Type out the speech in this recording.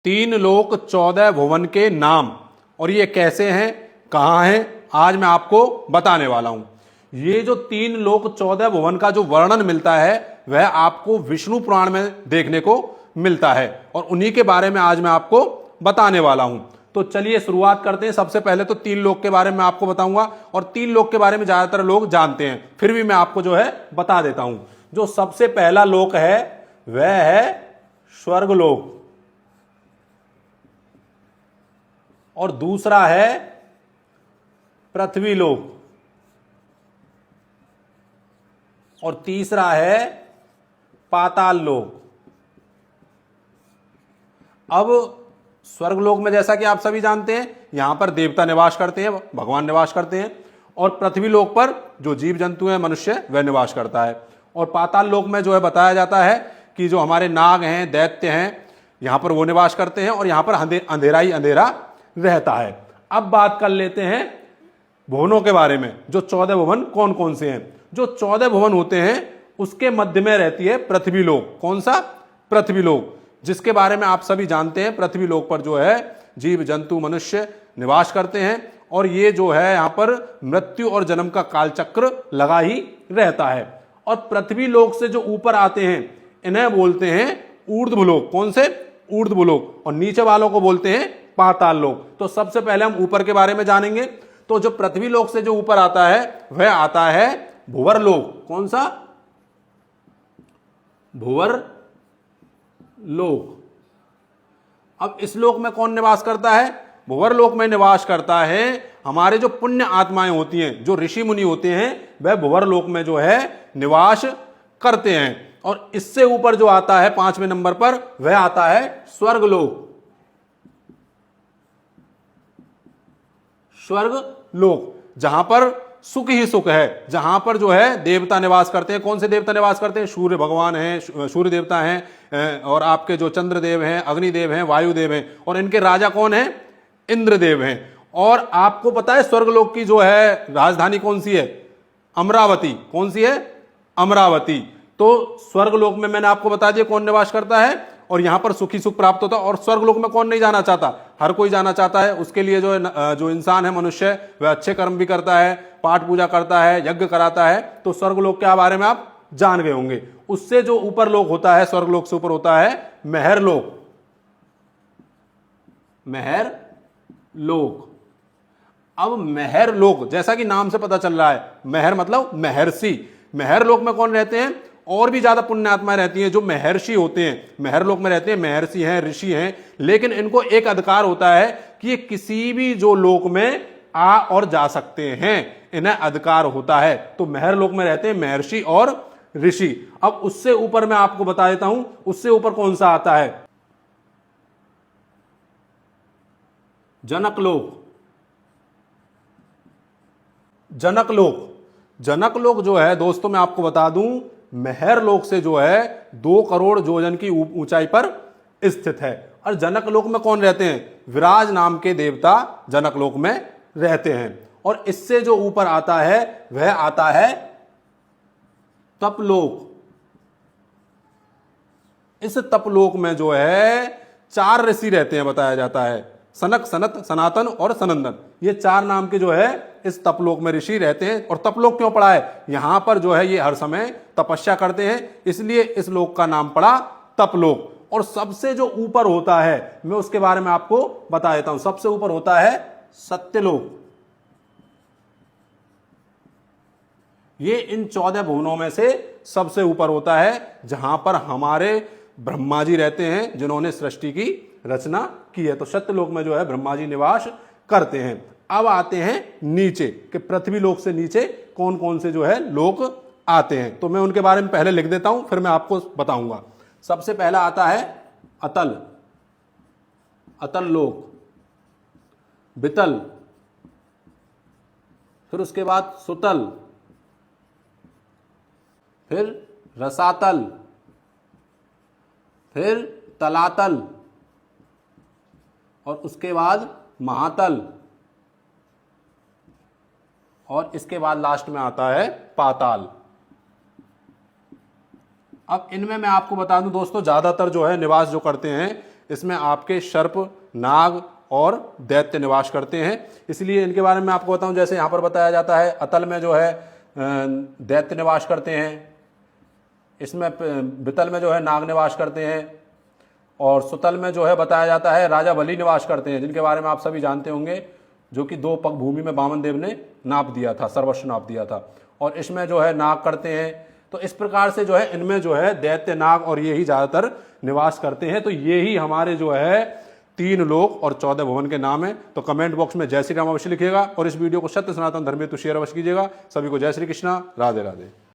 तीन लोक 14 भुवन के नाम, और ये कैसे हैं, कहां हैं, आज मैं आपको बताने वाला हूं। ये जो तीन लोक 14 भुवन का जो वर्णन मिलता है वह आपको विष्णु पुराण में देखने को मिलता है, और उन्हीं के बारे में आज मैं आपको बताने वाला हूं। तो चलिए शुरुआत करते हैं। सबसे पहले तो तीन लोक के बारे में आपको बताऊंगा, और तीन लोक के बारे में ज्यादातर लोग जानते हैं, फिर भी मैं आपको जो है बता देता हूं। जो सबसे पहला लोक है वह है स्वर्गलोक, और दूसरा है पृथ्वी लोक, और तीसरा है पाताल लोक। अब स्वर्गलोक में जैसा कि आप सभी जानते हैं यहां पर देवता निवास करते हैं, भगवान निवास करते हैं, और पृथ्वी लोक पर जो जीव जंतु हैं, मनुष्य, वह निवास करता है। और पाताल लोक में जो है बताया जाता है कि जो हमारे नाग हैं, दैत्य हैं, यहां पर वो निवास करते हैं, और यहां पर अंधेरा ही अंधेरा रहता है। अब बात कर लेते हैं भुवनों के बारे में। जो 14 भुवन कौन कौन से हैं? जो 14 भुवन होते हैं उसके मध्य में रहती है पृथ्वी लोक। कौन सा? पृथ्वी लोक, जिसके बारे में आप सभी जानते हैं। पृथ्वी लोक पर जो है जीव जंतु मनुष्य निवास करते हैं, और ये जो है यहां पर मृत्यु और जन्म का कालचक्र लगा ही रहता है। और पृथ्वी लोक से जो ऊपर आते हैं इन्हें बोलते हैं ऊर्ध्वलोक। कौन से? ऊर्ध्वलोक। और नीचे वालों को बोलते हैं पाताल लोक। तो सबसे पहले हम ऊपर के बारे में जानेंगे। तो जो पृथ्वी लोक से जो ऊपर आता है वह आता है भुवर लोक। कौन सा? भुवर लोक। अब इस लोक में कौन निवास करता है? भुवर लोक में निवास करता है हमारे जो पुण्य आत्माएं होती हैं, जो ऋषि मुनि होते हैं, वह भुवर लोक में जो है निवास करते हैं। और इससे ऊपर जो आता है 5वें नंबर पर वह आता है स्वर्गलोक। स्वर्गलोक, जहां पर सुख ही सुख है, जहां पर जो है देवता निवास करते हैं। कौन से देवता निवास करते हैं? सूर्य भगवान हैं, सूर्य देवता हैं, और आपके जो चंद्रदेव हैं, अग्निदेव हैं, वायुदेव हैं, और इनके राजा कौन है? इंद्रदेव हैं। और आपको पता है स्वर्गलोक की जो है राजधानी कौन सी है? अमरावती। कौन सी है? अमरावती। तो स्वर्गलोक में मैंने आपको बता दिया कौन निवास करता है, और यहां पर सुखी सुख प्राप्त होता है। और स्वर्गलोक में कौन नहीं जाना चाहता? हर कोई जाना चाहता है। उसके लिए जो इंसान है, मनुष्य, वह अच्छे कर्म भी करता है, पाठ पूजा करता है, यज्ञ कराता है। तो स्वर्गलोक के बारे में आप जान गए होंगे। उससे जो ऊपर लोक होता है, स्वर्गलोक से ऊपर होता है महर लोक। महर लोक। अब महर लोक, जैसा कि नाम से पता चल रहा है, महर मतलब महर्षि। महर लोक में कौन रहते हैं? और भी ज्यादा पुण्य आत्माएं रहती हैं जो महर्षि होते हैं। महर लोक में रहते हैं, महर्षि हैं, ऋषि हैं, लेकिन इनको एक अधिकार होता है कि ये किसी भी जो लोक में आ और जा सकते हैं, इन्हें अधिकार होता है। तो महर लोक में रहते हैं महर्षि और ऋषि। अब उससे ऊपर मैं आपको बता देता हूं, उससे ऊपर कौन सा आता है? जनक लोक। जनक लोक। जनक लोक जो है दोस्तों, मैं आपको बता दूं, महर लोक से जो है 2 करोड़ योजन की ऊंचाई पर स्थित है। और जनक लोक में कौन रहते हैं? विराज नाम के देवता जनक लोक में रहते हैं। और इससे जो ऊपर आता है वह आता है तपलोक। इस तपलोक में जो है 4 ऋषि रहते हैं, बताया जाता है। सनक, सनत, सनातन और सनंदन, ये 4 नाम के जो है इस तपलोक में ऋषि रहते हैं। और तपलोक क्यों पड़ा है? यहां पर जो है ये हर समय तपस्या करते हैं, इसलिए इस लोक का नाम पड़ा तपलोक। और सबसे जो ऊपर होता है, मैं उसके बारे में आपको बता देता हूं। सबसे ऊपर होता है सत्यलोक। ये इन 14 भुवनों में से सबसे ऊपर होता है, जहां पर हमारे ब्रह्मा जी रहते हैं, जिन्होंने सृष्टि की रचना की है। तो सत्यलोक में जो है ब्रह्मा जी निवास करते हैं। अब आते हैं नीचे, कि पृथ्वी लोक से नीचे कौन कौन से जो है लोक आते हैं। तो मैं उनके बारे में पहले लिख देता हूं, फिर मैं आपको बताऊंगा। सबसे पहला आता है अतल। अतल लोक। वितल। फिर उसके बाद सुतल। फिर रसातल। फिर तलातल। और उसके बाद महातल। और इसके बाद लास्ट में आता है पाताल। अब इनमें मैं आपको बता दूं दोस्तों, ज्यादातर जो है निवास जो करते हैं इसमें आपके सर्प, नाग और दैत्य निवास करते हैं। इसलिए इनके बारे में आपको बताऊं, जैसे यहाँ पर बताया जाता है अतल में जो है दैत्य निवास करते हैं, इसमें वितल में जो है नाग निवास करते हैं, और सुतल में जो है बताया जाता है राजा बलि निवास करते हैं, जिनके बारे में आप सभी जानते होंगे, जो कि 2 पग भूमि में वामन देव ने नाप दिया था, सर्वस्व नाप दिया था। और इसमें जो है नाग करते हैं। तो इस प्रकार से जो है इनमें जो है दैत्य, नाग और ये ही ज्यादातर निवास करते हैं। तो ये ही हमारे जो है 3 लोक और 14 भवन के नाम है। तो कमेंट बॉक्स में जय श्री राम अवश्य लिखिएगा और इस वीडियो को सत्य सनातन धर्म हेतु शेयर अवश्य कीजिएगा। सभी को जय श्री कृष्णा, राधे राधे।